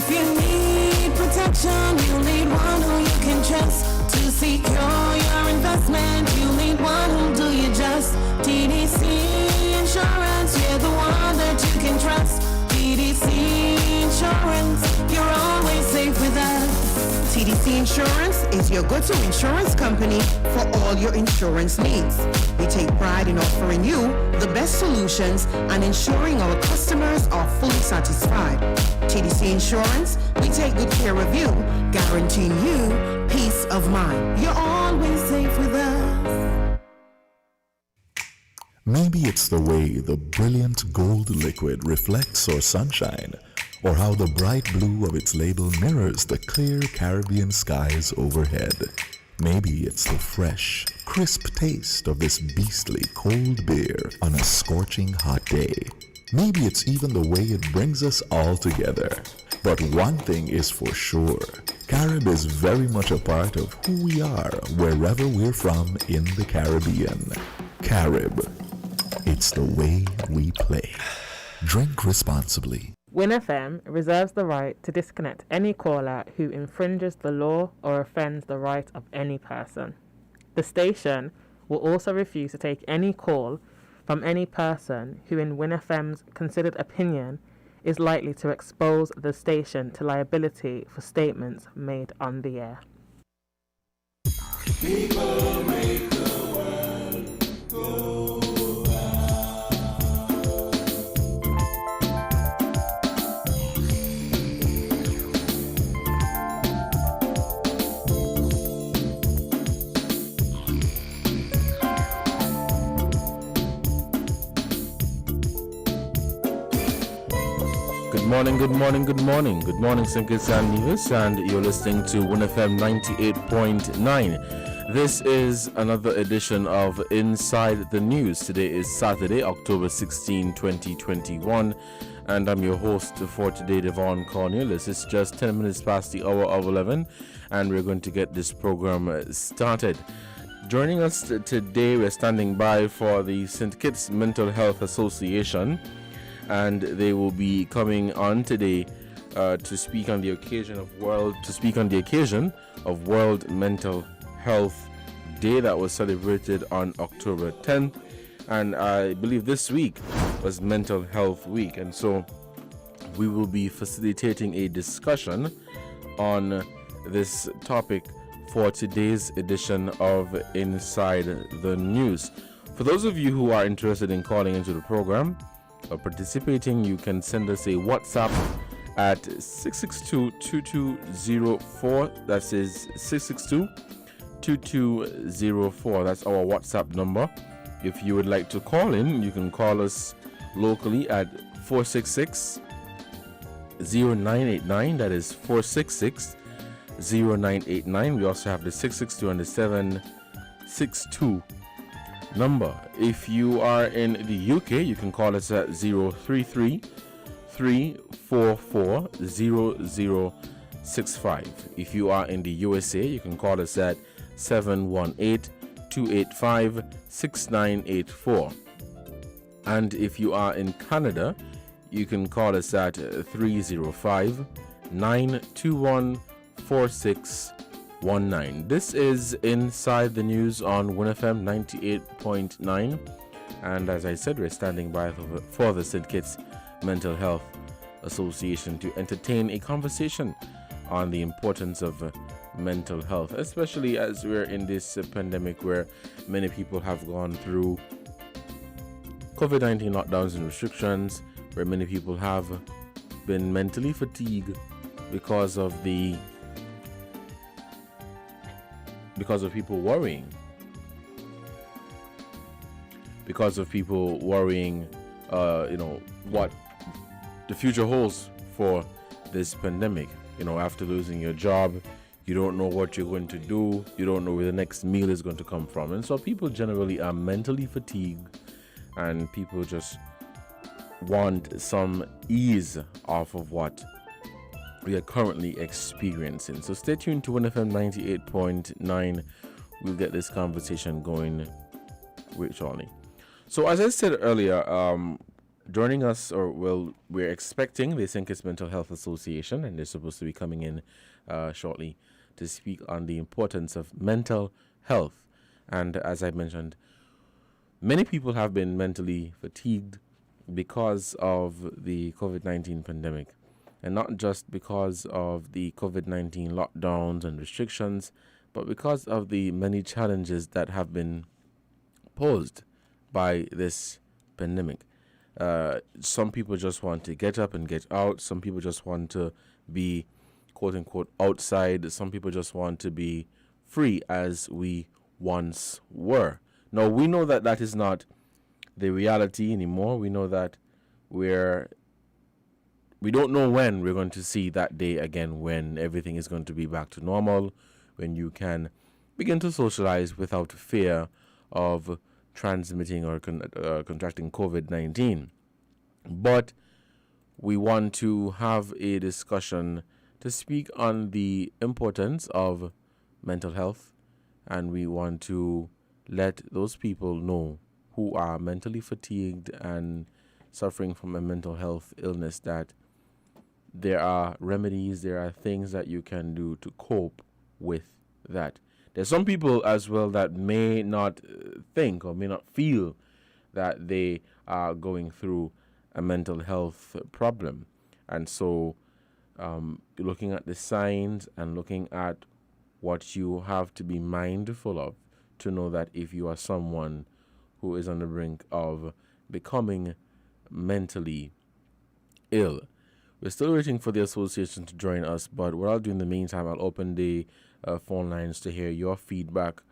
If you need protection, you need one who you can trust. To secure your investment, you need one who'll do you just. TDC Insurance, you're the one that you can trust. TDC Insurance, you're always safe with us. TDC Insurance is your go-to insurance company for all your insurance needs. We take pride in offering you the best solutions and ensuring our customers are fully satisfied. TDC Insurance, we take good care of you, guaranteeing you peace of mind. You're always safe with us. Maybe it's the way the brilliant gold liquid reflects our sunshine, or how the bright blue of its label mirrors the clear Caribbean skies overhead. Maybe it's the fresh, crisp taste of this beastly cold beer on a scorching hot day. Maybe it's even the way it brings us all together. But one thing is for sure, Carib is very much a part of who we are wherever we're from in the Caribbean. Carib, it's the way we play. Drink responsibly. Win FM reserves the right to disconnect any caller who infringes the law or offends the right of any person. The station will also refuse to take any call from any person who, in Win FM's considered opinion, is likely to expose the station to liability for statements made on the air. People make the world go Good morning, St. Kitts and Nevis, and you're listening to WinFM 98.9. This is another edition of Inside the News. Today is Saturday, October 16, 2021, and I'm your host for today, Devon Cornelius. It's just 10 minutes past the hour of 11, and we're going to get this program started. Joining us today, we're standing by for the St. Kitts Mental Health Association, and they will be coming on today to speak on the occasion of World Mental Health Day that was celebrated on October 10th, and I believe this week was Mental Health Week, and so we will be facilitating a discussion on this topic for today's edition of Inside the News. For those of you who are interested in calling into the program or participating, you can send us a WhatsApp at 662-2204. That is 662-2204. That's our WhatsApp number. If you would like to call in, you can call us locally at 466-0989. That is 466-0989. We also have the 662 and the 762 number. If you are in the UK, you can call us at 033-344-0065. If you are in the USA, you can call us at 718-285-6984. And if you are in Canada, you can call us at 305-921-4619. This is Inside the News on WinFM 98.9, and as I said, we're standing by for the St. Kitts Mental Health Association to entertain a conversation on the importance of mental health, especially as we're in this pandemic where many people have gone through COVID-19 lockdowns and restrictions, where many people have been mentally fatigued because of people worrying. Because of people worrying, what the future holds for this pandemic. After losing your job, you don't know what you're going to do. You don't know where the next meal is going to come from. And so people generally are mentally fatigued, and people just want some ease off of what we are currently experiencing. So stay tuned to WinFM 98.9. We'll get this conversation going with Charlie. So as I said earlier, joining us, or well, we're expecting the St. Kitts Mental Health Association, and they're supposed to be coming in shortly to speak on the importance of mental health. And as I mentioned, many people have been mentally fatigued because of the COVID-19 pandemic, and not just because of the COVID-19 lockdowns and restrictions, but because of the many challenges that have been posed by this pandemic. Some people just want to get up and get out. Some people just want to be, quote unquote, outside. Some people just want to be free as we once were. Now, we know that that is not the reality anymore. We know that we don't know when we're going to see that day again, when everything is going to be back to normal, when you can begin to socialize without fear of transmitting or contracting COVID-19. But we want to have a discussion to speak on the importance of mental health, and we want to let those people know who are mentally fatigued and suffering from a mental health illness that there are remedies, there are things that you can do to cope with that. There's some people as well that may not think or may not feel that they are going through a mental health problem. And so looking at the signs and looking at what you have to be mindful of to know that if you are someone who is on the brink of becoming mentally ill. We're still waiting for the association to join us, but what I'll do in the meantime, I'll open the phone lines to hear your feedback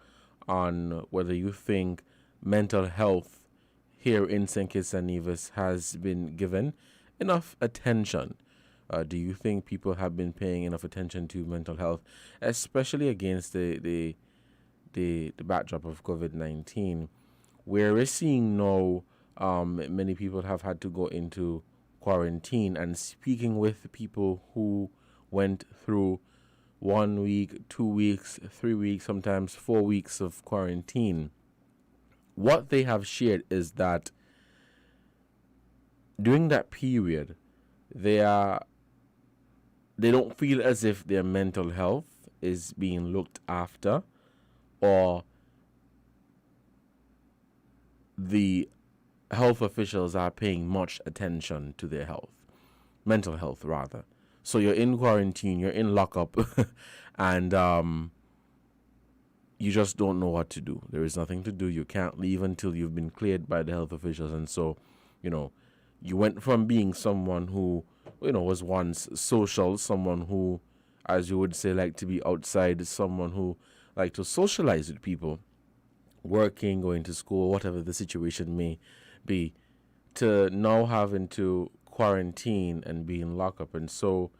on whether you think mental health here in St. Kitts and Nevis has been given enough attention. Do you think people have been paying enough attention to mental health, especially against the backdrop of COVID-19, where we're seeing now many people have had to go into quarantine, and speaking with people who went through 1 week, 2 weeks, 3 weeks, sometimes 4 weeks of quarantine, what they have shared is that during that period, they don't feel as if their mental health is being looked after, or the health officials are paying much attention to their health, mental health rather. So you're in quarantine, you're in lockup, and you just don't know what to do. There is nothing to do. You can't leave until you've been cleared by the health officials. And so, you went from being someone who, was once social, someone who, as you would say, liked to be outside, someone who liked to socialize with people, working, going to school, whatever the situation may be, to now having to quarantine and be in lockup. And so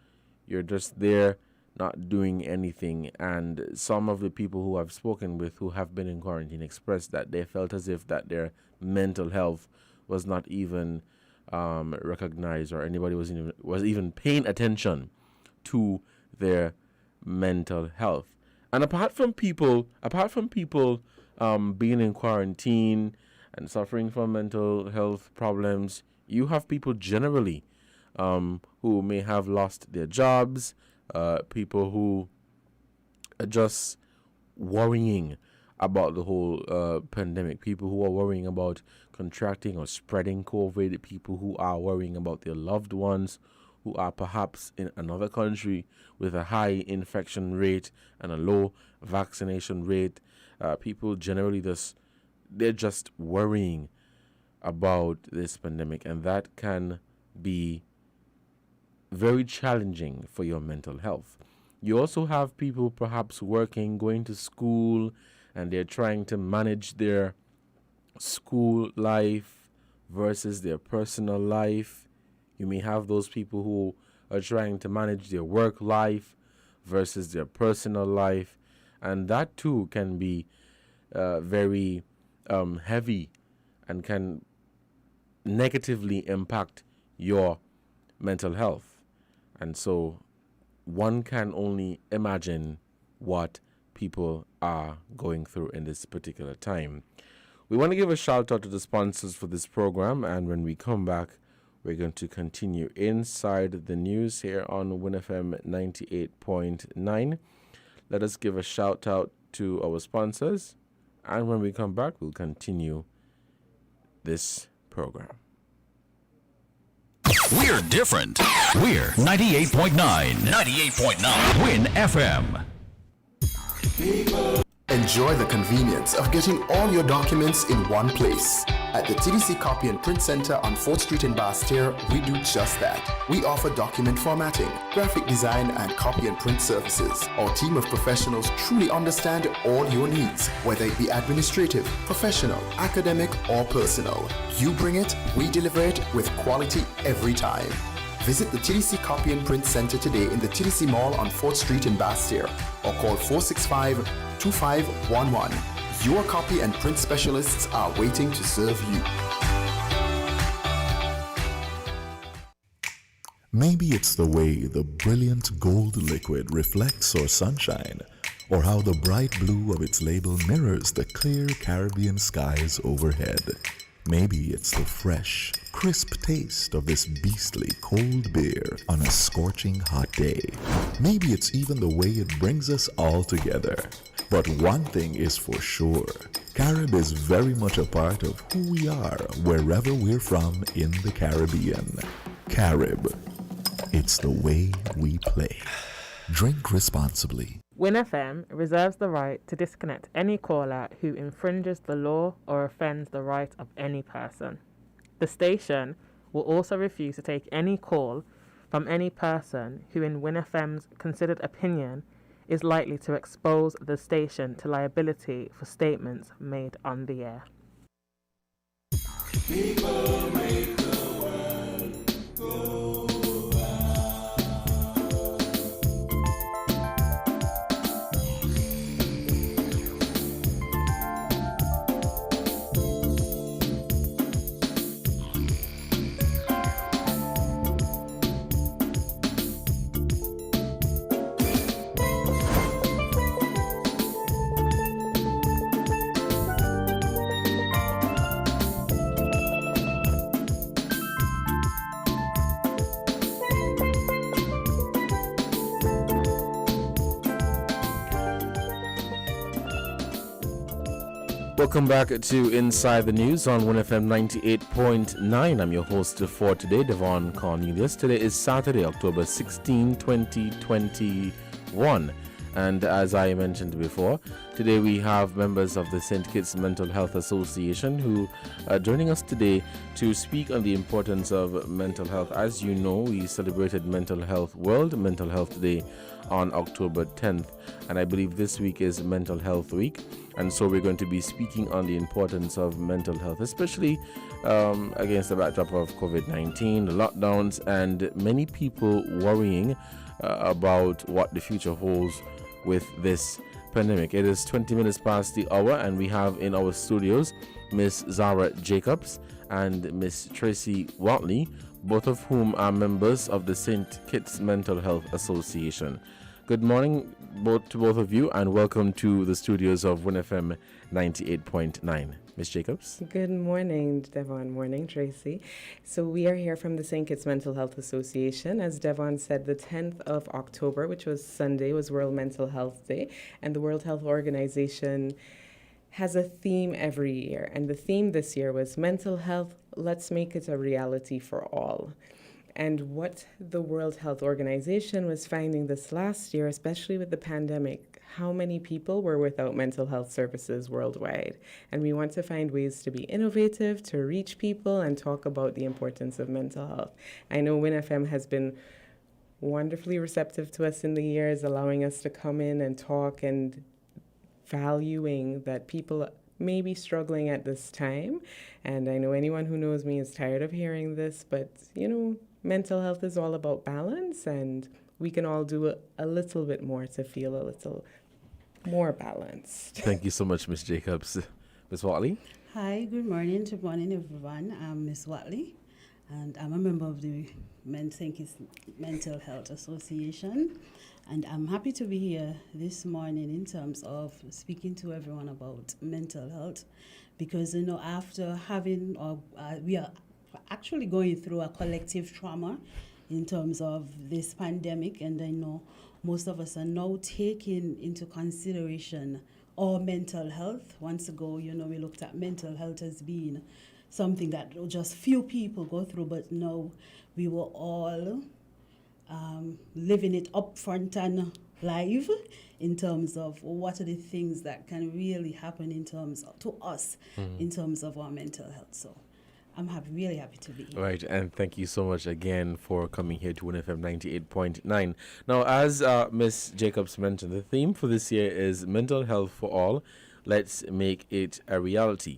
you're just there not doing anything. And some of the people who I've spoken with who have been in quarantine expressed that they felt as if that their mental health was not even recognized, or anybody was even paying attention to their mental health. And apart from people being in quarantine and suffering from mental health problems, you have people generally who may have lost their jobs, people who are just worrying about the whole pandemic, people who are worrying about contracting or spreading COVID, people who are worrying about their loved ones who are perhaps in another country with a high infection rate and a low vaccination rate. People generally they're just worrying about this pandemic, and that can be very challenging for your mental health. You also have people perhaps working, going to school, and they're trying to manage their school life versus their personal life. You may have those people who are trying to manage their work life versus their personal life, and that too can be very heavy and can negatively impact your mental health. And so one can only imagine what people are going through in this particular time. We want to give a shout out to the sponsors for this program, and when we come back, We're going to continue inside the news here on WinFM 98.9. Let us give a shout out to our sponsors, and when we come back, we'll continue this program. We're different. We're 98.9. 98.9. Win FM. Enjoy the convenience of getting all your documents in one place. At the TDC Copy and Print Center on 4th Street in Basseterre, we do just that. We offer document formatting, graphic design, and copy and print services. Our team of professionals truly understand all your needs, whether it be administrative, professional, academic, or personal. You bring it, we deliver it with quality every time. Visit the TDC Copy and Print Center today in the TDC Mall on 4th Street in Basseterre or call 465-2511. Your copy and print specialists are waiting to serve you. Maybe it's the way the brilliant gold liquid reflects our sunshine, or how the bright blue of its label mirrors the clear Caribbean skies overhead. Maybe it's the fresh, crisp taste of this beastly cold beer on a scorching hot day. Maybe it's even the way it brings us all together. But one thing is for sure, Carib is very much a part of who we are wherever we're from in the Caribbean. Carib, it's the way we play. Drink responsibly. WinFM reserves the right to disconnect any caller who infringes the law or offends the right of any person. The station will also refuse to take any call from any person who, in WinFM's considered opinion, is likely to expose the station to liability for statements made on the air. People make the world go Welcome back to Inside the News on 1FM 98.9. I'm your host for today, Devon Cornelius. Today is Saturday, October 16, 2021. And as I mentioned before, today we have members of the St. Kitts Mental Health Association who are joining us today to speak on the importance of mental health. As you know, we celebrated World Mental Health Day on October 10th, and I believe this week is Mental Health Week. And so we're going to be speaking on the importance of mental health, especially against the backdrop of COVID-19, the lockdowns, and many people worrying about what the future holds with this pandemic. It is 20 minutes past the hour, and we have in our studios Miss Zara Jacobs and Miss Tracy Watley, both of whom are members of the St. Kitts Mental Health Association. Good morning to both of you, and welcome to the studios of WinFM 98.9. Miss Jacobs? Good morning, Devon. Morning, Tracy. So we are here from the St. Kitts Mental Health Association. As Devon said, the 10th of October, which was Sunday, was World Mental Health Day, and the World Health Organization has a theme every year. And the theme this year was Mental Health, Let's Make It a Reality for All. And what the World Health Organization was finding this last year, especially with the pandemic, how many people were without mental health services worldwide. And we want to find ways to be innovative, to reach people, and talk about the importance of mental health. I know WinFM has been wonderfully receptive to us in the years, allowing us to come in and talk and valuing that people may be struggling at this time. And I know anyone who knows me is tired of hearing this, but, mental health is all about balance, and we can all do a little bit more to feel a little more balanced. Thank you so much, Miss Jacobs. Miss Watley? Hi, good morning everyone. I'm Miss Watley, and I'm a member of the St. Kitts Mental Health Association, and I'm happy to be here this morning in terms of speaking to everyone about mental health, because after having we are actually going through a collective trauma in terms of this pandemic, and I know most of us are now taking into consideration our mental health. Once ago, we looked at mental health as being something that just few people go through, but now we were all living it up front and live in terms of what are the things that can really happen in terms of, to us in terms of our mental health. So I'm really happy to be here. Right, and thank you so much again for coming here to WinFM 98.9. Now, as Ms. Jacobs mentioned, the theme for this year is mental health for all. Let's make it a reality.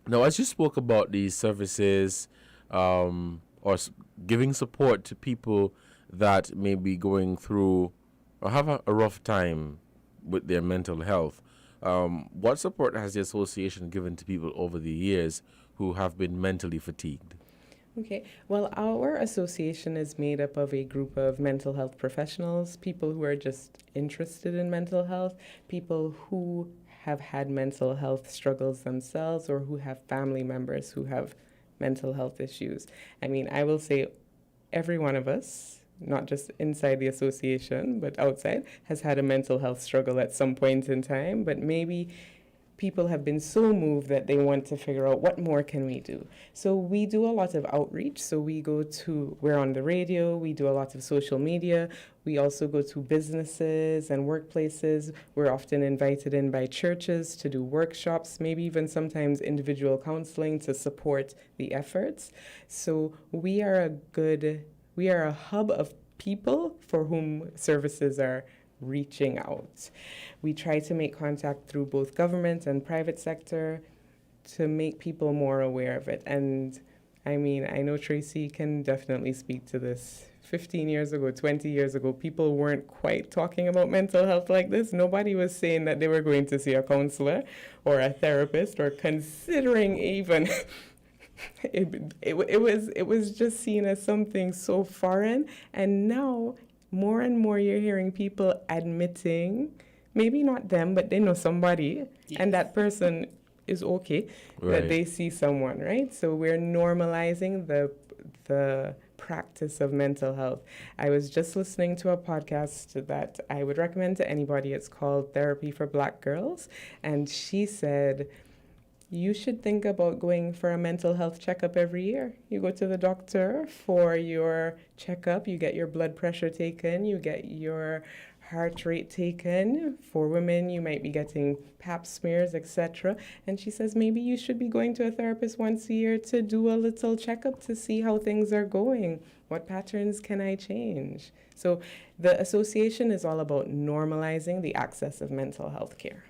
Now, as you spoke about these services giving support to people that may be going through or have a rough time with their mental health, what support has the association given to people over the years who have been mentally fatigued? Okay, well, our association is made up of a group of mental health professionals, people who are just interested in mental health, people who have had mental health struggles themselves, or who have family members who have mental health issues. I mean, I will say every one of us, not just inside the association, but outside, has had a mental health struggle at some point in time, but maybe people have been so moved that they want to figure out what more can we do. So we do a lot of outreach. So we're on the radio, we do a lot of social media. We also go to businesses and workplaces. We're often invited in by churches to do workshops, maybe even sometimes individual counseling to support the efforts. So we are a hub of people for whom services are reaching out. We try to make contact through both government and private sector to make people more aware of it. And I mean, I know Tracy can definitely speak to this. 15 years ago, 20 years ago, people weren't quite talking about mental health like this. Nobody was saying that they were going to see a counselor or a therapist or considering even it was just seen as something so foreign. And now more and more you're hearing people admitting, maybe not them, but they know somebody, and that person is okay, that they see someone, right? So we're normalizing the practice of mental health. I was just listening to a podcast that I would recommend to anybody. It's called Therapy for Black Girls, and she said, you should think about going for a mental health checkup every year. You go to the doctor for your checkup, you get your blood pressure taken, you get your heart rate taken. For women, you might be getting pap smears, etc. And she says maybe you should be going to a therapist once a year to do a little checkup to see how things are going. What patterns can I change? So the association is all about normalizing the access of mental health care.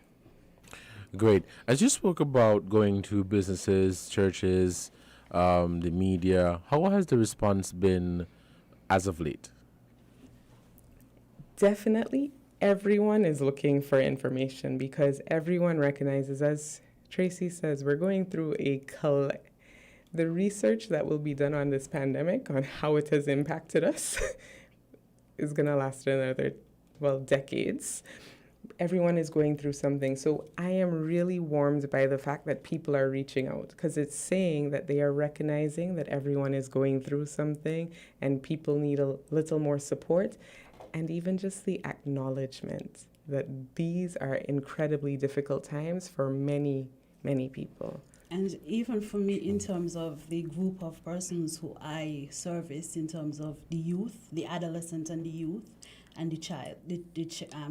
Great. As you spoke about going to businesses, churches, the media, how has the response been as of late? Definitely, Everyone is looking for information because everyone recognizes, as Tracy says, we're going through the research that will be done on this pandemic, on how it has impacted us, is going to last another, decades. Everyone is going through something. So I am really warmed by the fact that people are reaching out, because it's saying that they are recognizing that everyone is going through something and people need a little more support, and even just the acknowledgement that these are incredibly difficult times for many, many people. And even for me, in terms of the group of persons who I service, in terms of the youth, the adolescent and the youth, and the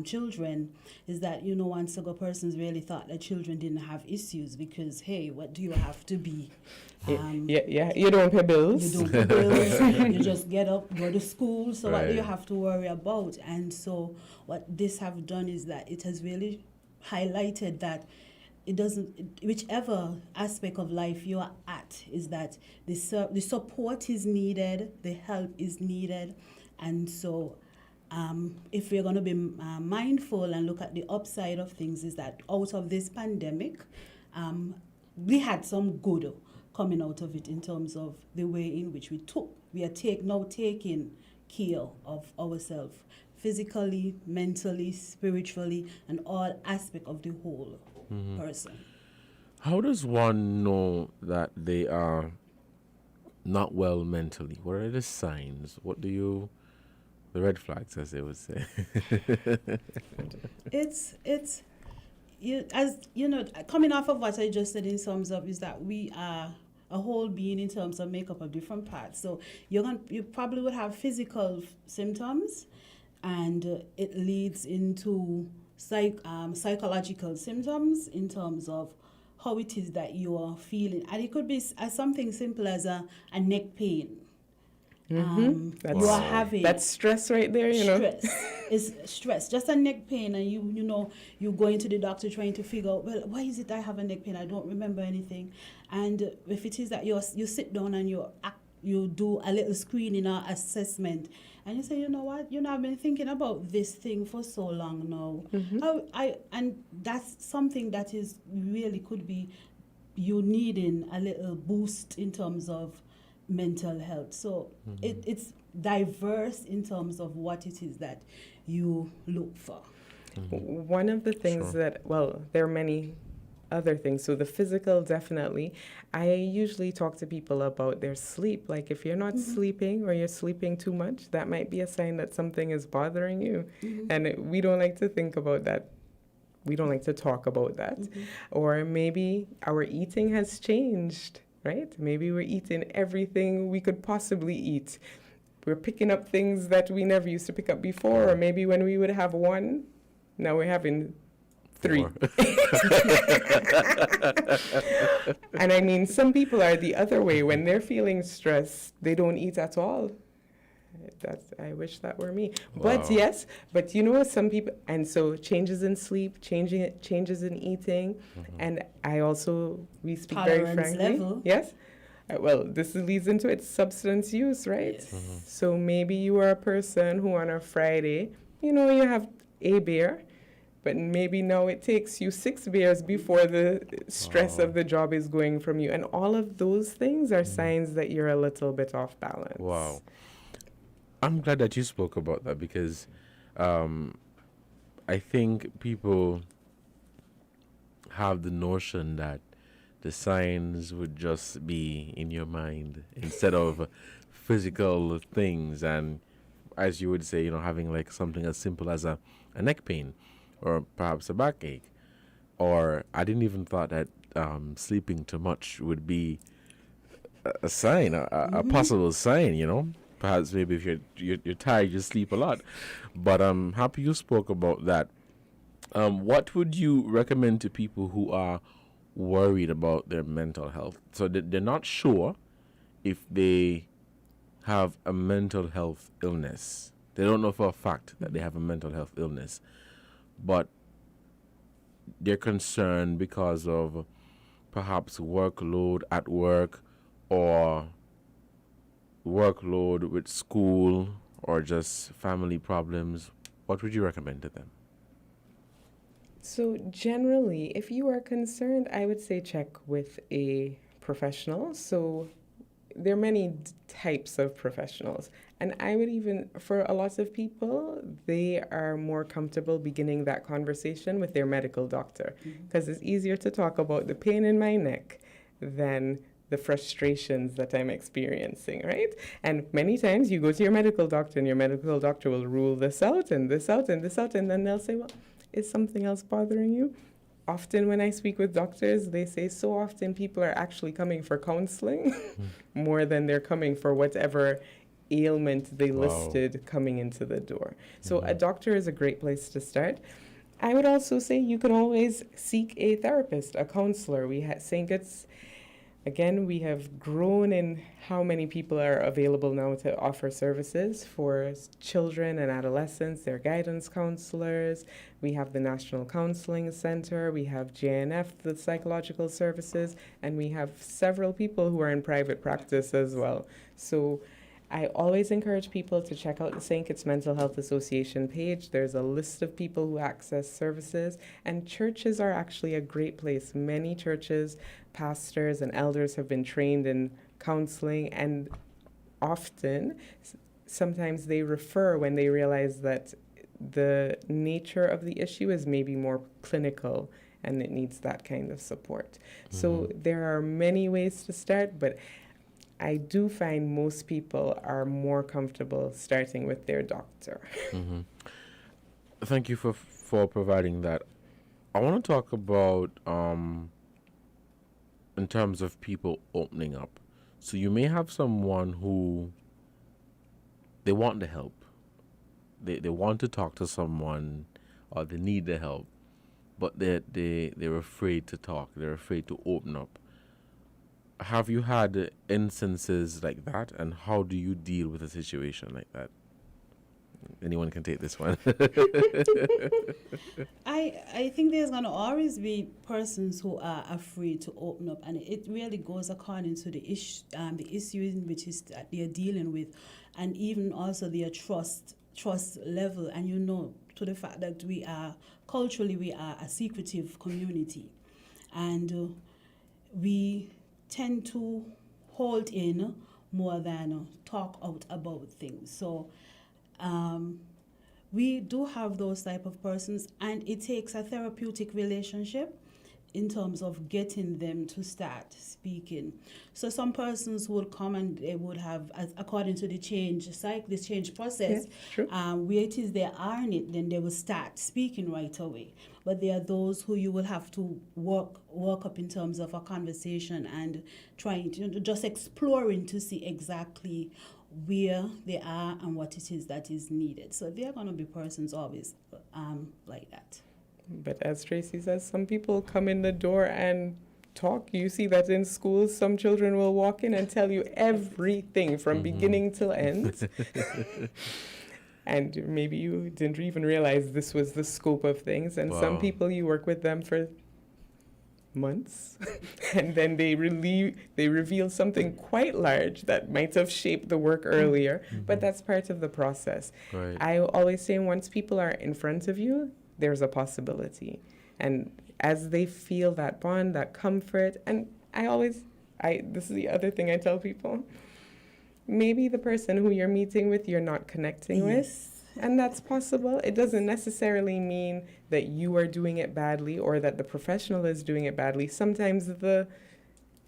children, is that, once ago persons really thought that children didn't have issues because, hey, what do you have to be? You don't pay bills. You don't pay bills. You just get up, go to school. So what do you have to worry about? And so what this have done is that it has really highlighted that it doesn't, whichever aspect of life you are at, is that the support is needed, the help is needed. And so if we're going to be mindful and look at the upside of things, is that out of this pandemic, we had some good coming out of it in terms of the way in which we are taking care of ourselves physically, mentally, spiritually, and all aspects of the whole person. How does one know that they are not well mentally? What are the signs? The red flags, as they would say? It's you, as you know, coming off of what I just said in terms of is that we are a whole being in terms of makeup of different parts. So you probably would have physical symptoms, and it leads into psychological symptoms in terms of how it is that you are feeling, and it could be as something simple as a neck pain. That's, you are having that's stress right there, you know. stress. It's stress, just a neck pain, and you going to the doctor trying to figure out, well, why is it I have a neck pain? I don't remember anything. And if it is that you sit down and you do a little screening or assessment, and you say, you know what, I've been thinking about this thing for so long now. And that's something that is really could be you needing a little boost in terms of mental health. So it's diverse in terms of what it is that you look for. One of the things that, well, there are many other things. So the physical, definitely. I usually talk to people about their sleep. Like if you're not sleeping or you're sleeping too much, that might be a sign that something is bothering you. And we don't like to think about that. We don't like to talk about that. Or maybe our eating has changed, right? Maybe we're eating everything we could possibly eat. We're picking up things that we never used to pick up before, or maybe when we would have one, now we're having 3. And I mean, some people are the other way. When they're feeling stressed, they don't eat at all. I wish that were me. Wow. But yes, some people, and so changes in sleep, changes in eating, and we speak very frankly. Level. Yes. Well, this leads into it, substance use, right? Yes. So maybe you are a person who on a Friday, you have a beer, but maybe now it takes you 6 beers before the stress of the job is going from you. And all of those things are signs that you're a little bit off balance. Wow. I'm glad that you spoke about that, because I think people have the notion that the signs would just be in your mind instead of physical things. And as you would say, having like something as simple as a neck pain or perhaps a backache. Or I didn't even thought that sleeping too much would be a sign, a possible sign, Perhaps maybe if you're tired, you sleep a lot. But I'm happy you spoke about that. What would you recommend to people who are worried about their mental health? So they're not sure if they have a mental health illness. They don't know for a fact that they have a mental health illness, but they're concerned because of perhaps workload at work or workload with school or just family problems. What would you recommend to them? So generally, if you are concerned, I would say check with a professional. So there are many types of professionals. And I would even, for a lot of people, they are more comfortable beginning that conversation with their medical doctor, because it's easier to talk about the pain in my neck than the frustrations that I'm experiencing, right? And many times you go to your medical doctor and your medical doctor will rule this out and this out and this out, and then they'll say, well, is something else bothering you? Often when I speak with doctors, they say so often people are actually coming for counseling more than they're coming for whatever ailment they listed coming into the door. So a doctor is a great place to start. I would also say you can always seek a therapist, a counselor. We have grown in how many people are available now to offer services for children and adolescents. They're guidance counselors. We have the National Counseling Center. We have JNF, the psychological services, and we have several people who are in private practice as well. So I always encourage people to check out the St. Kitts Mental Health Association page. There's a list of people who access services, and churches are actually a great place. Many churches, pastors and elders have been trained in counseling, and sometimes they refer when they realize that the nature of the issue is maybe more clinical and it needs that kind of support. So there are many ways to start, but I do find most people are more comfortable starting with their doctor. Thank you for providing that. I want to talk about in terms of people opening up. So you may have someone who they want the help. They want to talk to someone or they need the help, but they're afraid to talk. They're afraid to open up. Have you had instances like that, and how do you deal with a situation like that? Anyone can take this one. I think there's going to always be persons who are afraid to open up, and it really goes according to the issue in which is that they're dealing with, and even also their trust level, and to the fact that we are a secretive community, and we tend to hold in more than talk out about things. So we do have those type of persons, and it takes a therapeutic relationship in terms of getting them to start speaking. So some persons would come and they would have, according to the change process, where it is they are in it, then they will start speaking right away. But there are those who you will have to work up in terms of a conversation and trying to just exploring to see exactly where they are and what it is that is needed. So there are going to be persons always like that. But as Tracy says, some people come in the door and talk. You see that in schools, some children will walk in and tell you everything from beginning till end. And maybe you didn't even realize this was the scope of things. And some people, you work with them for months, and then they reveal something quite large that might have shaped the work earlier, but that's part of the process. Right. I always say once people are in front of you, there's a possibility. And as they feel that bond, that comfort, and this is the other thing I tell people, maybe the person who you're meeting with, you're not connecting with. And that's possible. It doesn't necessarily mean that you are doing it badly or that the professional is doing it badly. Sometimes the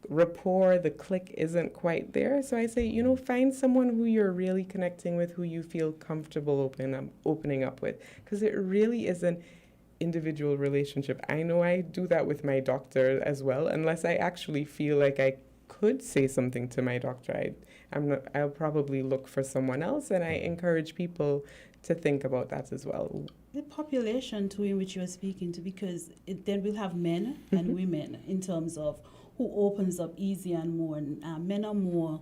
rapport, the click isn't quite there. So I say, find someone who you're really connecting with, who you feel comfortable opening up with, because it really is an individual relationship. I know I do that with my doctor as well. Unless I actually feel like I could say something to my doctor, I'll probably look for someone else, and I encourage people to think about that as well. The population too in which you are speaking to, because then we'll have men and women in terms of who opens up easier and more. And men are more,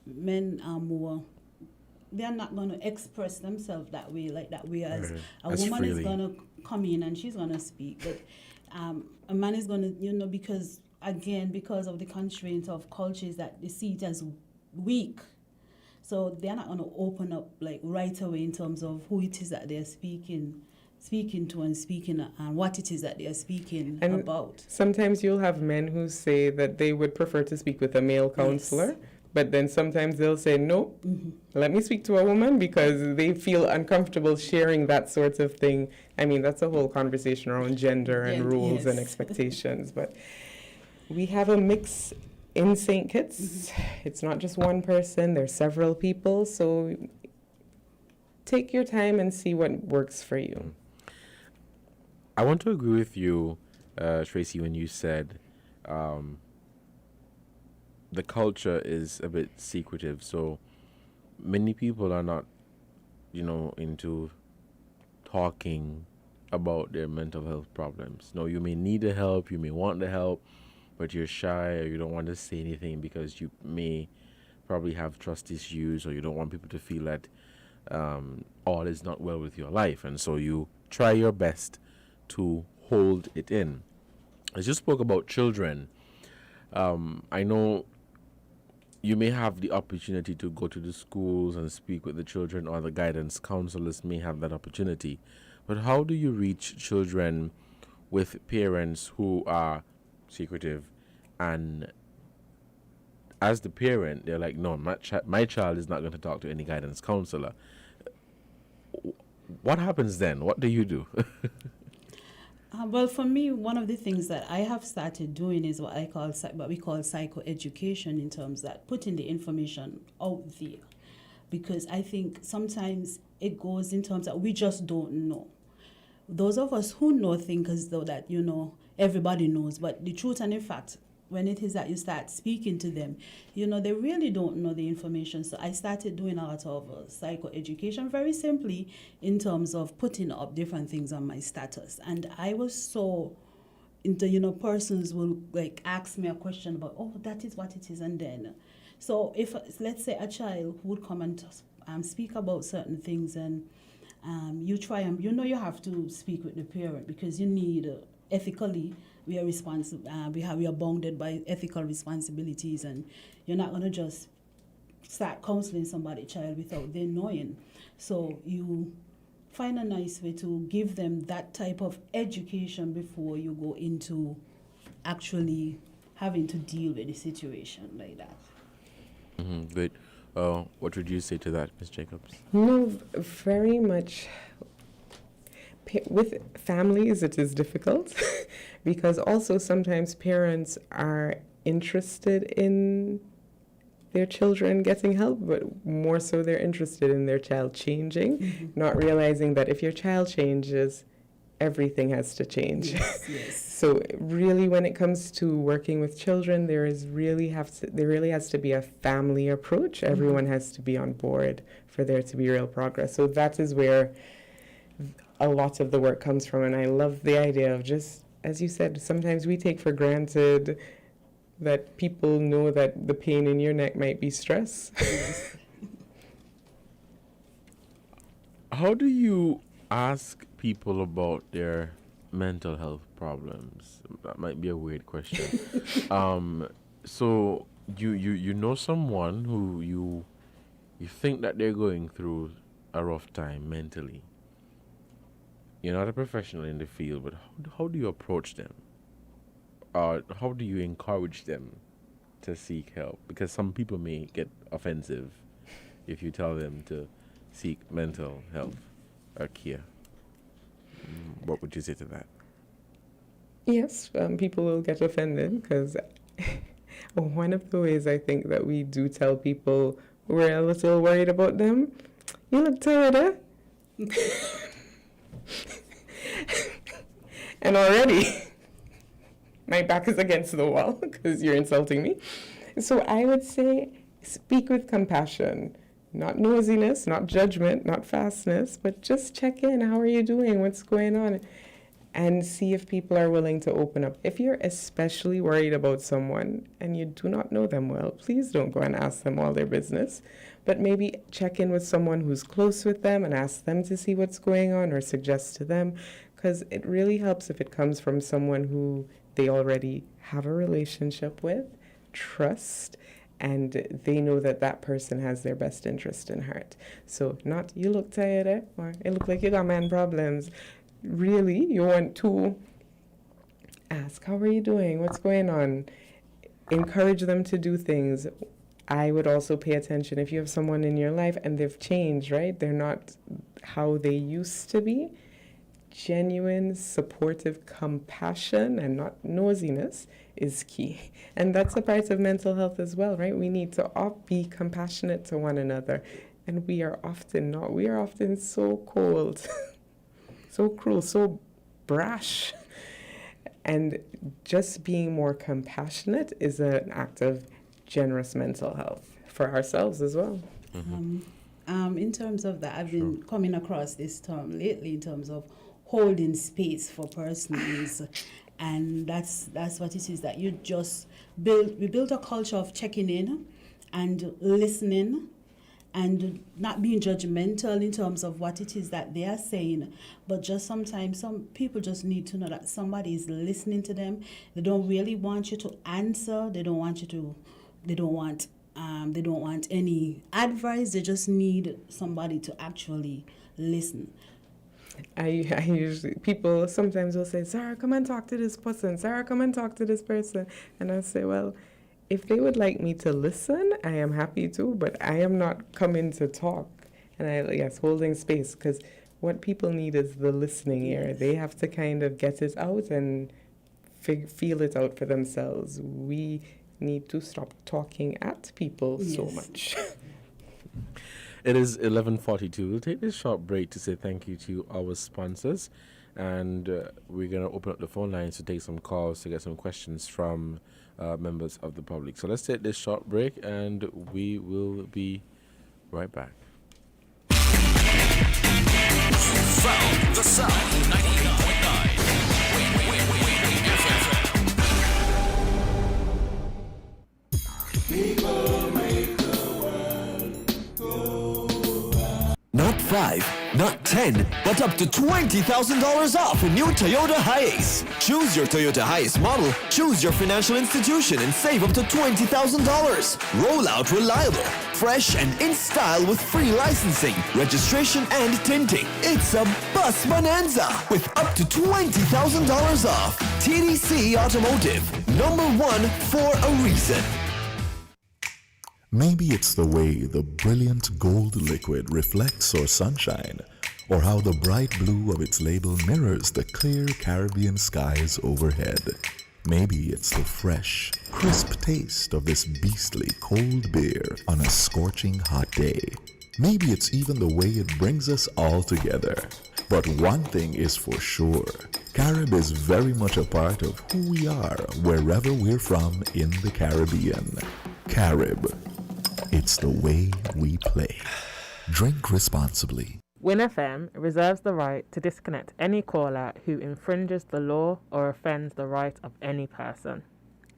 they're not going to express themselves that way, like that way as a woman freely. Is going to come in and she's going to speak. But a man is going to, because of the constraints of cultures that they see it as weak. So they're not going to open up like right away in terms of who it is that they're speaking to and what it is that they're speaking about. Sometimes you'll have men who say that they would prefer to speak with a male counselor, but then sometimes they'll say, no, let me speak to a woman, because they feel uncomfortable sharing that sort of thing. I mean, that's a whole conversation around gender and rules and expectations, but we have a mix in St. Kitts. It's not just one person, there's several people, so take your time and see what works for you. I want to agree with you, Tracy, when you said the culture is a bit secretive, so many people are not, into talking about their mental health problems. No, you may need the help, you may want the help, but you're shy or you don't want to say anything because you may probably have trust issues, or you don't want people to feel that all is not well with your life. And so you try your best to hold it in. As you spoke about children, I know you may have the opportunity to go to the schools and speak with the children, or the guidance counselors may have that opportunity. But how do you reach children with parents who are secretive, and as the parent they're like, no, my child is not going to talk to any guidance counselor? What happens then? What do you do? Well, for me, one of the things that I have started doing is what we call psychoeducation, in terms that putting the information out there, because I think sometimes it goes in terms that we just don't know. Those of us who know think as though that everybody knows, but the truth and the fact, when it is that you start speaking to them, they really don't know the information. So I started doing a lot of psychoeducation, very simply, in terms of putting up different things on my status. And I was so into, persons will like ask me a question about, oh, that is what it is. And then, so if, let's say, a child would come and speak about certain things, and you try and, you have to speak with the parent, because you need, ethically, we are responsible. We are bounded by ethical responsibilities, and you're not going to just start counseling somebody's child without them knowing. So you find a nice way to give them that type of education before you go into actually having to deal with the situation like that. Good. What would you say to that, Ms. Jacobs? No, very much. With families, it is difficult because also sometimes parents are interested in their children getting help, but more so they're interested in their child changing, not realizing that if your child changes, everything has to change. Yes. So really, when it comes to working with children, there really has to be a family approach. Everyone has to be on board for there to be real progress. So that is where a lot of the work comes from, and I love the idea of just, as you said, sometimes we take for granted that people know that the pain in your neck might be stress. How do you ask people about their mental health problems? That might be a weird question. So you know someone who you think that they're going through a rough time mentally. You're not a professional in the field, but how do you approach them? How do you encourage them to seek help? Because some people may get offensive if you tell them to seek mental health care. What would you say to that? Yes, people will get offended because one of the ways I think that we do tell people we're a little worried about them, you look tired, eh? And already my back is against the wall because you're insulting me. So I would say speak with compassion, not nosiness, not judgment, not fastness, but just check in. How are you doing? What's going on? And see if people are willing to open up. If you're especially worried about someone and you do not know them well, please don't go and ask them all their business. But maybe check in with someone who's close with them and ask them to see what's going on or suggest to them. Because it really helps if it comes from someone who they already have a relationship with, trust, and they know that that person has their best interest in heart. So not, you look tired, eh? Or it look like you got man problems. Really, you want to ask, how are you doing? What's going on? Encourage them to do things. I would also pay attention if you have someone in your life and they've changed, right? They're not how they used to be. Genuine, supportive compassion and not nosiness is key. And that's a part of mental health as well, right? We need to be compassionate to one another. And we are often not. We are often so cold, so cruel, so brash. And just being more compassionate is an act of generous mental health for ourselves as well. In terms of that, I've been coming across this term lately in terms of holding space for persons, and that's what it is, that we build a culture of checking in and listening and not being judgmental in terms of what it is that they are saying, but just sometimes some people just need to know that somebody is listening to them. They don't really want you to answer. They don't want any advice. They just need somebody to actually listen. I usually, people sometimes will say, Sarah, come and talk to this person. Sarah, come and talk to this person. And I say, well, if they would like me to listen, I am happy to, but I am not coming to talk. And holding space, because what people need is the listening ear. They have to kind of get it out and feel it out for themselves. We need to stop talking at people so much. It is 11:42. We'll take this short break to say thank you to our sponsors, and we're going to open up the phone lines to take some calls to get some questions from members of the public. So let's take this short break, and we will be right back. Found the sound 98.9. People make the world go round. Not 5, not 10, but up to $20,000 off a new Toyota Hiace. Choose your Toyota Hiace model, choose your financial institution, and save up to $20,000. Roll out reliable, fresh, and in style with free licensing, registration, and tinting. It's a bus bonanza with up to $20,000 off. TDC Automotive, #1 for a reason. Maybe it's the way the brilliant gold liquid reflects or sunshine, or how the bright blue of its label mirrors the clear Caribbean skies overhead. Maybe it's the fresh, crisp taste of this beastly cold beer on a scorching hot day. Maybe it's even the way it brings us all together. But one thing is for sure, Carib is very much a part of who we are wherever we're from in the Caribbean. Carib. It's the way we play. Drink responsibly. Win FM reserves the right to disconnect any caller who infringes the law or offends the right of any person.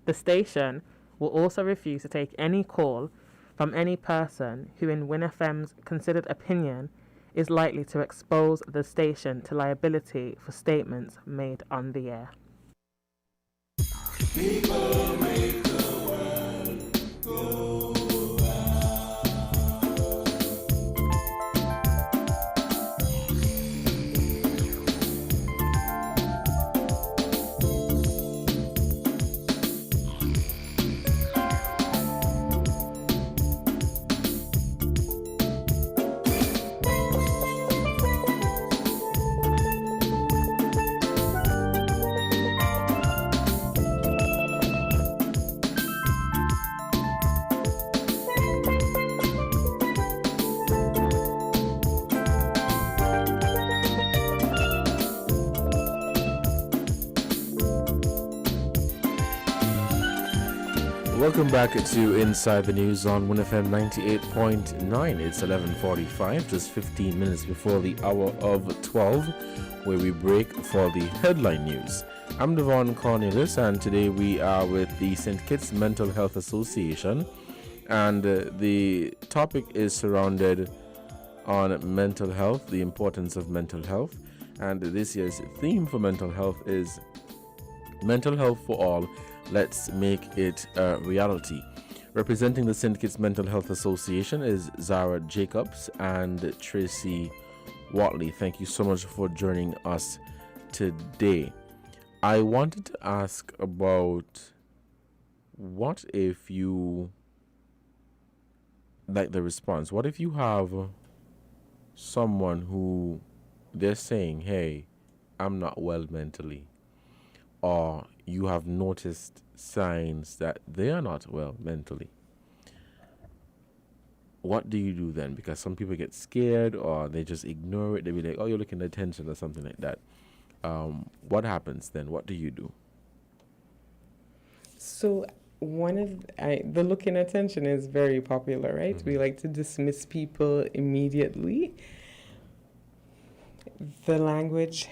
The station will also refuse to take any call from any person who, in Win FM's considered opinion, is likely to expose the station to liability for statements made on the air. People make the world go round. Welcome back to Inside the News on 1FM 98.9. It's 11:45, just 15 minutes before the hour of 12, where we break for the headline news. I'm Devon Cornelius, and today we are with the St. Kitts Mental Health Association, and the topic is surrounded on mental health, the importance of mental health, and this year's theme for mental health is Mental Health for All. Let's make it a reality. Representing the St. Kitts Mental Health Association is Zara Jacobs and Tracy Watley. Thank you so much for joining us today. I wanted to ask about what if you, like the response, what if you have someone who they're saying, hey, I'm not well mentally, or you have noticed signs that they are not well mentally. What do you do then? Because some people get scared or they just ignore it. They be like, oh, you're looking at attention or something like that. What happens then? What do you do? So one of the looking attention is very popular, right? We like to dismiss people immediately. The language,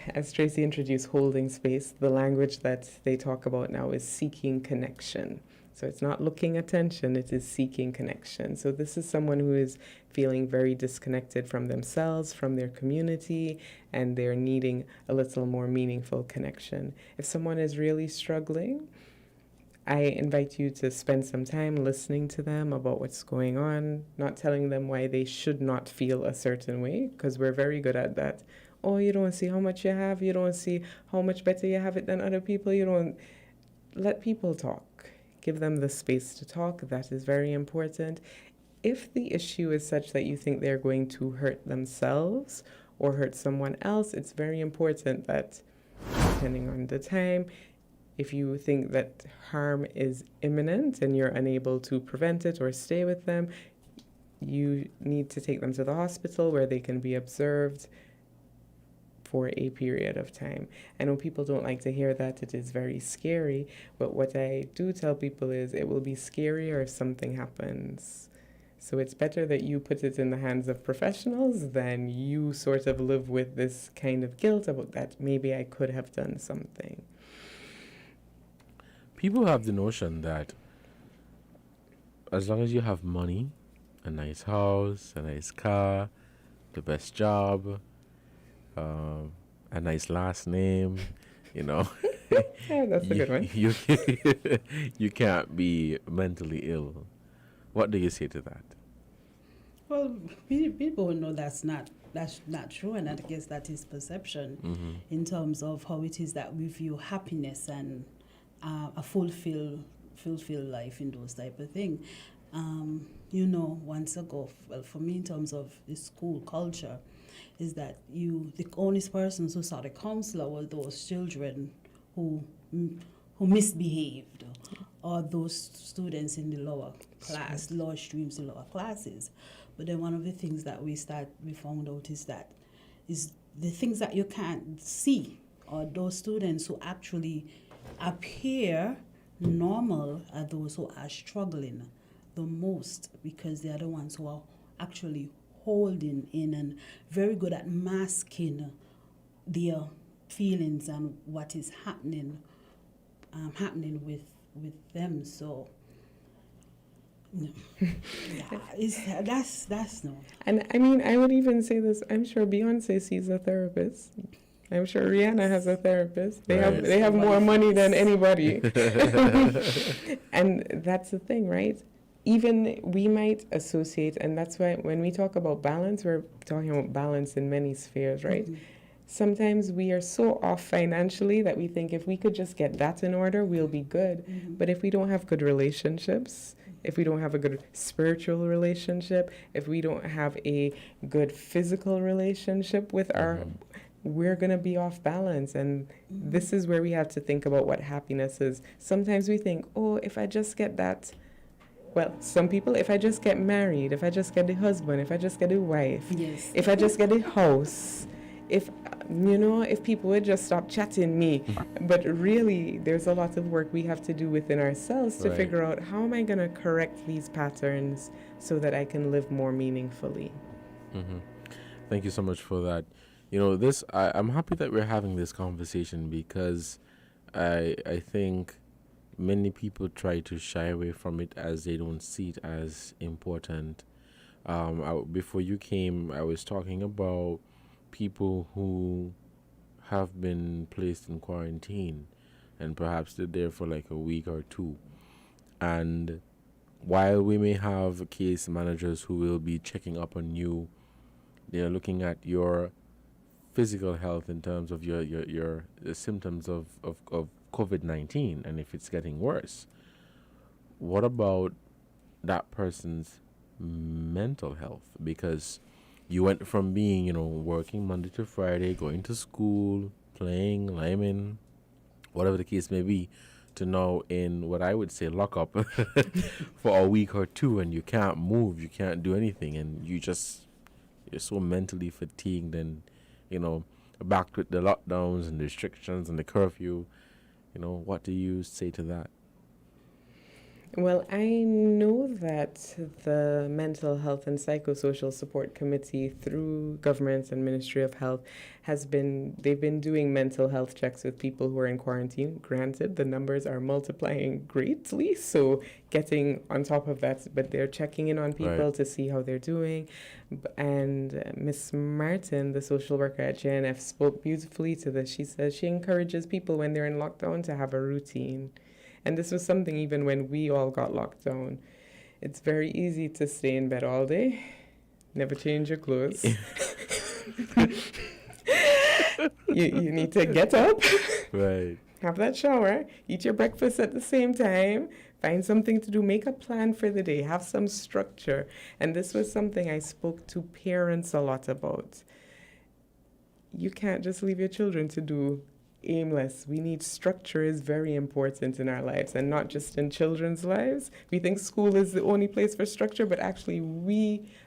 as Tracy introduced, holding space, the language that they talk about now is seeking connection. So it's not looking attention, it is seeking connection. So this is someone who is feeling very disconnected from themselves, from their community, and they're needing a little more meaningful connection. If someone is really struggling, I invite you to spend some time listening to them about what's going on, not telling them why they should not feel a certain way, because we're very good at that. Oh, you don't see how much you have, you don't see how much better you have it than other people, you don't. Let people talk. Give them the space to talk. That is very important. If the issue is such that you think they're going to hurt themselves or hurt someone else, it's very important that, depending on the time, if you think that harm is imminent and you're unable to prevent it or stay with them, you need to take them to the hospital where they can be observed for a period of time. I know people don't like to hear that. It is very scary, but what I do tell people is it will be scarier if something happens. So it's better that you put it in the hands of professionals than you sort of live with this kind of guilt about that maybe I could have done something. People have the notion that as long as you have money, a nice house, a nice car, the best job, a nice last name, you know, Yeah, that's a good one. you can't be mentally ill. What do you say to that? Well, people know that's not true, and I guess that is perception in terms of how it is that we view happiness and a fulfill life in those type of thing. Once ago, well, for me in terms of the school culture, is that the only persons who saw the counselor were those children who misbehaved, or those students in the lower streams, the lower classes. But then one of the things that we found out is the things that you can't see, or those students who actually appear normal are those who are struggling the most, because they are the ones who are actually holding in and very good at masking their feelings and what is happening with them. So that's no. And I mean, I would even say this. I'm sure Beyonce sees a therapist. I'm sure Rihanna has a therapist. They have more money than anybody. And that's the thing, right? Even we might associate, and that's why when we talk about balance, we're talking about balance in many spheres, right? Sometimes we are so off financially that we think if we could just get that in order, we'll be good. But if we don't have good relationships, if we don't have a good spiritual relationship, if we don't have a good physical relationship with we're going to be off balance. And this is where we have to think about what happiness is. Sometimes we think, oh, if I just get that. Well, some people, if I just get married, if I just get a husband, if I just get a wife, if I just get a house, if people would just stop chatting me. But really, there's a lot of work we have to do within ourselves to figure out how am I going to correct these patterns so that I can live more meaningfully. Thank you so much for that. I'm happy that we're having this conversation, because I think many people try to shy away from it as they don't see it as important. Before you came, I was talking about people who have been placed in quarantine and perhaps they're there for like a week or two. And while we may have case managers who will be checking up on you, they're looking at your physical health in terms of your symptoms of COVID-19, and if it's getting worse. What about that person's mental health? Because you went from being, working Monday to Friday, going to school, playing, liming, whatever the case may be, to now in what I would say lockup for a week or two, and you can't move, you can't do anything, and you're so mentally fatigued, and back with the lockdowns and the restrictions and the curfew. What do you say to that? Well, I know that the Mental Health and Psychosocial Support Committee through government and Ministry of Health they've been doing mental health checks with people who are in quarantine. Granted, the numbers are multiplying greatly, so getting on top of that, but they're checking in on people to see how they're doing. And Miss Martin, the social worker at JNF, spoke beautifully to this. She says she encourages people when they're in lockdown to have a routine. And this was something even when we all got locked down. It's very easy to stay in bed all day, never change your clothes. You need to get up, have that shower, eat your breakfast at the same time, find something to do, make a plan for the day, have some structure. And this was something I spoke to parents a lot about. you can't just leave your children to do aimless. We need structure is very important in our lives, and not just in children's lives. We think school is the only place for structure, but actually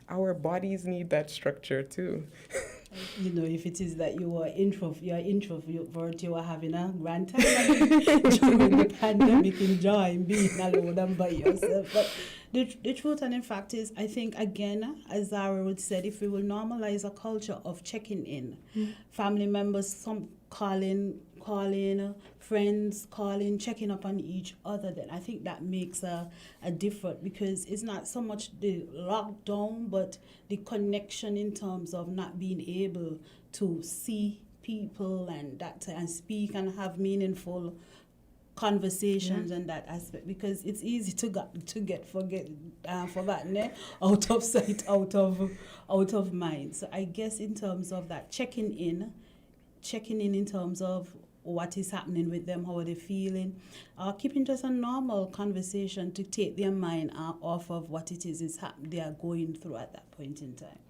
our bodies need that structure too. You know, if it is that you are introvert, you are having a grand time during the pandemic, enjoying being alone and by yourself. But the truth and in fact is, I think, again, as Zara would said, if we will normalize a culture of checking in, family members, some calling, friends calling, checking up on each other, then I think that makes a difference, because it's not so much the lockdown, but the connection in terms of not being able to see people and speak and have meaningful conversations and that aspect, because it's easy to get forgotten, out of sight, out of mind. So I guess in terms of that checking in terms of what is happening with them, how are they feeling, keeping just a normal conversation to take their mind off of what it is they are going through at that point in time.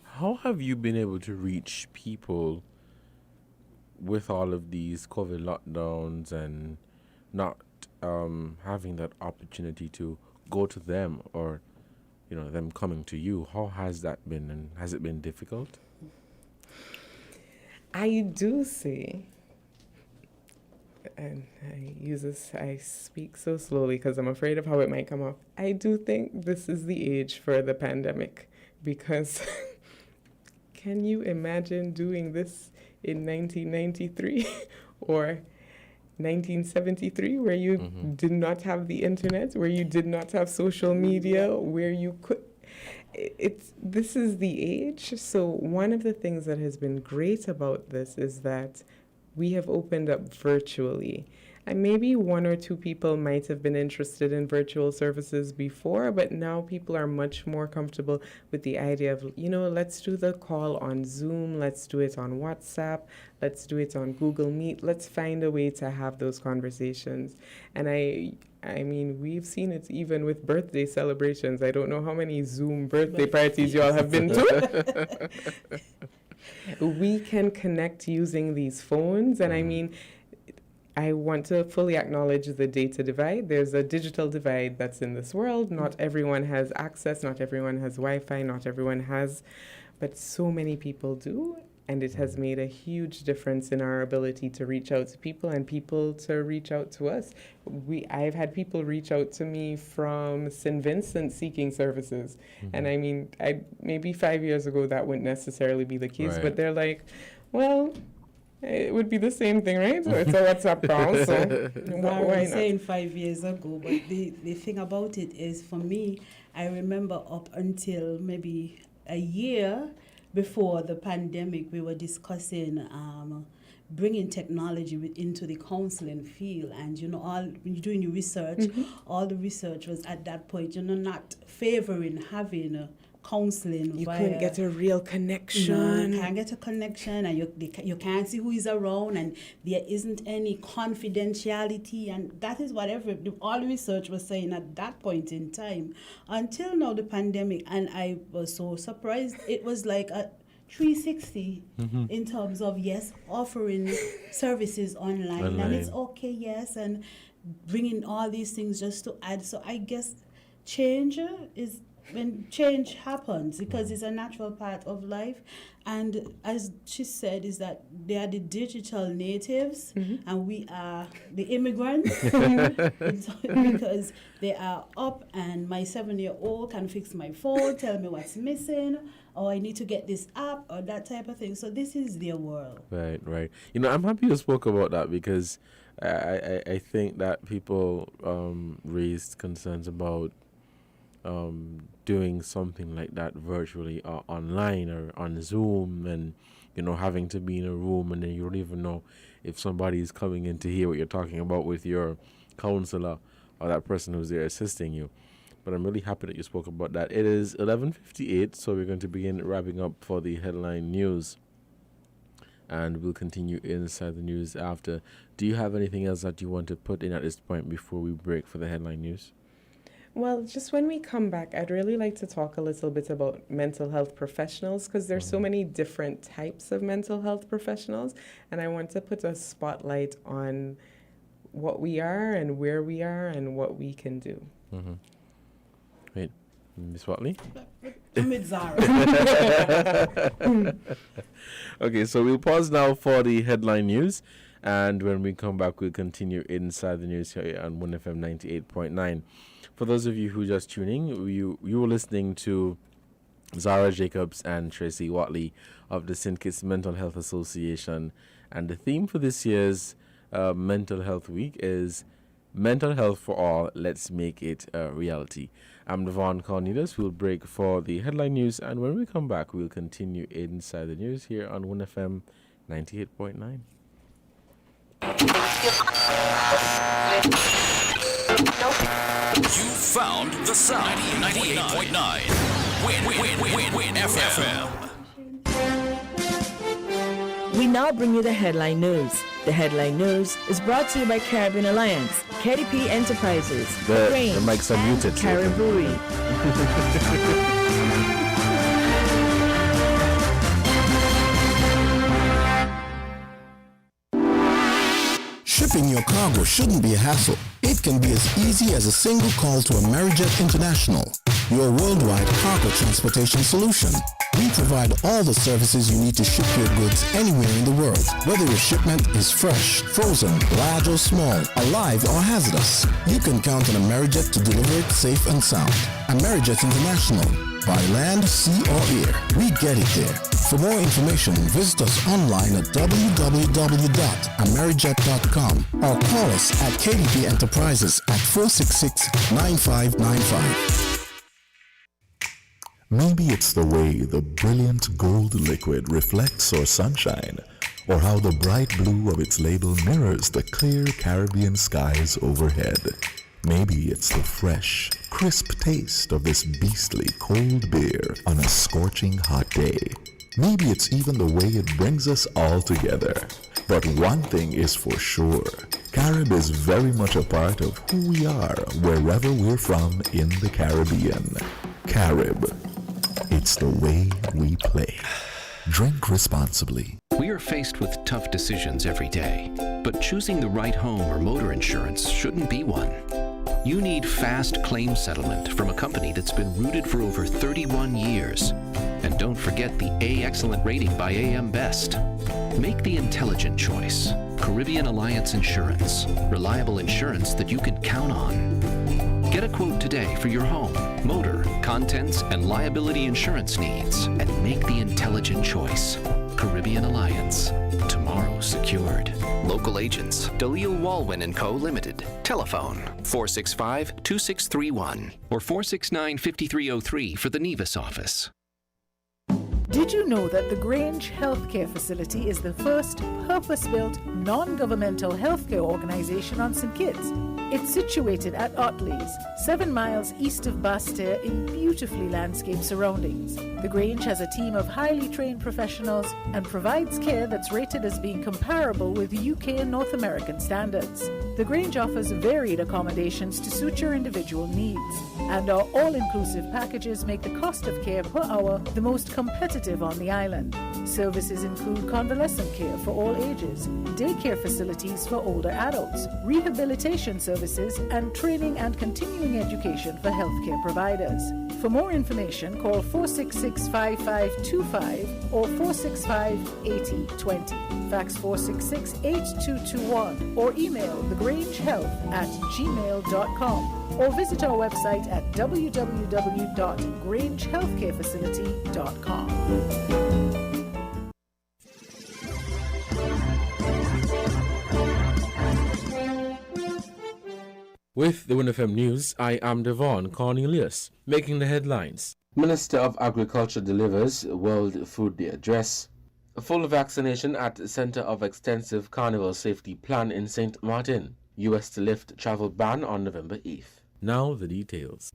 How have you been able to reach people with all of these COVID lockdowns and not having that opportunity to go to them, or them coming to you? How has that been, and has it been difficult? I do see, and I speak so slowly because I'm afraid of how it might come off. I do think this is the age for the pandemic, because can you imagine doing this in 1993 or 1973, where you did not have the internet, where you did not have social media, where you could... This is the age. So one of the things that has been great about this is that we have opened up virtually. And maybe one or two people might have been interested in virtual services before, but now people are much more comfortable with the idea of, let's do the call on Zoom, let's do it on WhatsApp, let's do it on Google Meet, let's find a way to have those conversations. And I mean, we've seen it even with birthday celebrations. I don't know how many Zoom birthday parties you all have been to. We can connect using these phones. And I mean, I want to fully acknowledge the data divide. There's a digital divide that's in this world. Not everyone has access, not everyone has Wi-Fi, not everyone has, but so many people do. And it has made a huge difference in our ability to reach out to people and people to reach out to us. I've had people reach out to me from St. Vincent seeking services. And I mean, maybe 5 years ago that wouldn't necessarily be the case, but they're like, well, it would be the same thing, right? So it's a WhatsApp call, so why not? Saying 5 years ago, but the thing about it is, for me, I remember up until maybe a year before the pandemic, we were discussing bringing technology into the counseling field. And, when you're doing your research, all the research was at that point, not favoring having counseling. You couldn't get a real connection. You can't get a connection, and you can't see who is around, and there isn't any confidentiality. And that is what all the research was saying at that point in time, until now, the pandemic. And I was so surprised. It was like a 360 in terms of, yes, offering services online. And it's okay, yes, and bringing all these things just to add. So I guess change is when change happens, because it's a natural part of life. And as she said, is that they are the digital natives and we are the immigrants because they are up, and my 7-year-old can fix my phone, tell me what's missing, or I need to get this app or that type of thing. So this is their world. Right. I'm happy you spoke about that, because I think that people raised concerns about doing something like that virtually or online or on Zoom, and having to be in a room, and then you don't even know if somebody is coming in to hear what you're talking about with your counselor or that person who's there assisting you. But I'm really happy that you spoke about that. It is 11:58, so we're going to begin wrapping up for the headline news, and we'll continue inside the news after. Do you have anything else that you want to put in at this point before we break for the headline news? Well, just when we come back, I'd really like to talk a little bit about mental health professionals because there's so many different types of mental health professionals, and I want to put a spotlight on what we are and where we are and what we can do. Mm-hmm. Wait, Miss Watley? I'm with Zara. Okay, so we'll pause now for the headline news, and when we come back, we'll continue inside the news here on 1FM 98.9. For those of you who just tuning, you were listening to Zara Jacobs and Tracy Watley of the St. Kitts Mental Health Association, and the theme for this year's Mental Health Week is Mental Health for All, Let's Make It a Reality. I'm Devon Cornelius. We'll break for the headline news, and when we come back, we'll continue inside the news here on 1FM 98.9. You found the sound. 98.9. Win FM. We now bring you the headline news. The headline news is brought to you by Caribbean Alliance, KDP Enterprises, The Grange, mics are muted. so- Cariboury. Shipping your cargo shouldn't be a hassle. It can be as easy as a single call to Amerijet International, your worldwide cargo transportation solution. We provide all the services you need to ship your goods anywhere in the world, whether your shipment is fresh, frozen, large or small, alive or hazardous. You can count on Amerijet to deliver it safe and sound. Amerijet International, by land, sea or air, we get it there. For more information, visit us online at www.amerijet.com or call us at KDP Enterprises at 466-9595. Maybe it's the way the brilliant gold liquid reflects our sunshine, or how the bright blue of its label mirrors the clear Caribbean skies overhead. Maybe it's the fresh, crisp taste of this beastly cold beer on a scorching hot day. Maybe it's even the way it brings us all together. But one thing is for sure, Carib is very much a part of who we are wherever we're from in the Caribbean. Carib. It's the way we play. Drink responsibly. We are faced with tough decisions every day, but choosing the right home or motor insurance shouldn't be one. You need fast claim settlement from a company that's been rooted for over 31 years. And don't forget the A Excellent rating by AM Best. Make the intelligent choice. Caribbean Alliance Insurance. Reliable insurance that you can count on. Get a quote today for your home, motor, contents, and liability insurance needs, and make the intelligent choice. Caribbean Alliance. Tomorrow secured. Local agents, Dalil Walwyn & Co. Limited. Telephone 465-2631 or 469-5303 for the Nevis office. Did you know that the Grange Healthcare Facility is the first purpose-built, non-governmental healthcare organization on St. Kitts? It's situated at Otley's, 7 miles east of Basseterre in beautifully landscaped surroundings. The Grange has a team of highly trained professionals and provides care that's rated as being comparable with UK and North American standards. The Grange offers varied accommodations to suit your individual needs, and our all-inclusive packages make the cost of care per hour the most competitive on the island. Services include convalescent care for all ages, daycare facilities for older adults, rehabilitation services, and training and continuing education for healthcare providers. For more information, call 466-5525 or 465-8020. Fax 466-8221 or email thegrangehealth@gmail.com or visit our website at www.grangehealthcarefacility.com. With the WinFM News, I am Devon Cornelius, making the headlines. Minister of Agriculture delivers World Food Day address. A full vaccination at Center of Extensive Carnival Safety Plan in St. Martin. U.S. to lift travel ban on November 8th. Now the details.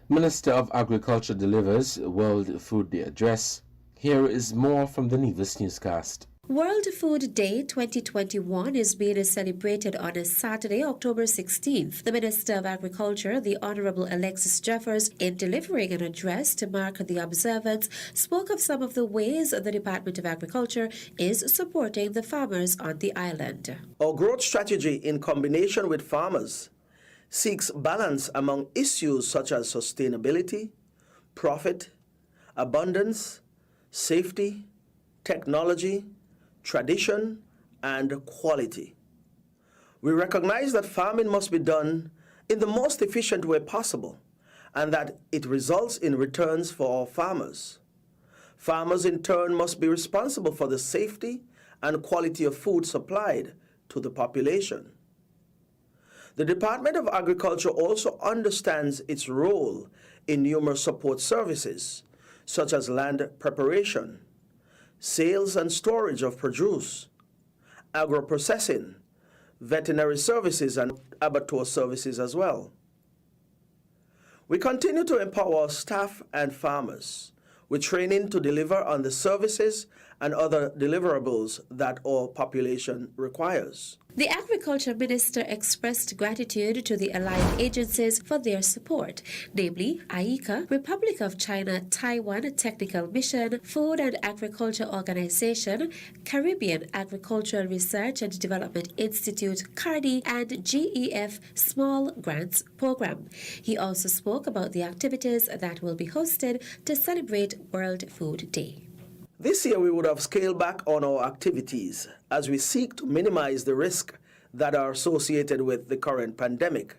Minister of Agriculture delivers World Food Day address. Here is more from the Nevis newscast. World Food Day 2021 is being celebrated on a Saturday, October 16th. The Minister of Agriculture, the Honorable Alexis Jeffers, in delivering an address to mark the observance, spoke of some of the ways the Department of Agriculture is supporting the farmers on the island. Our growth strategy, in combination with farmers, seeks balance among issues such as sustainability, profit, abundance, safety, technology, tradition, and quality. We recognize that farming must be done in the most efficient way possible and that it results in returns for our farmers. Farmers in turn must be responsible for the safety and quality of food supplied to the population. The Department of Agriculture also understands its role in numerous support services, such as land preparation, sales and storage of produce, agro-processing, veterinary services, and abattoir services as well. We continue to empower our staff and farmers with training to deliver on the services and other deliverables that our population requires. The Agriculture Minister expressed gratitude to the allied agencies for their support, namely IECA, Republic of China, Taiwan Technical Mission, Food and Agriculture Organization, Caribbean Agricultural Research and Development Institute, CARDI, and GEF Small Grants Program. He also spoke about the activities that will be hosted to celebrate World Food Day. This year we would have scaled back on our activities as we seek to minimize the risk that are associated with the current pandemic.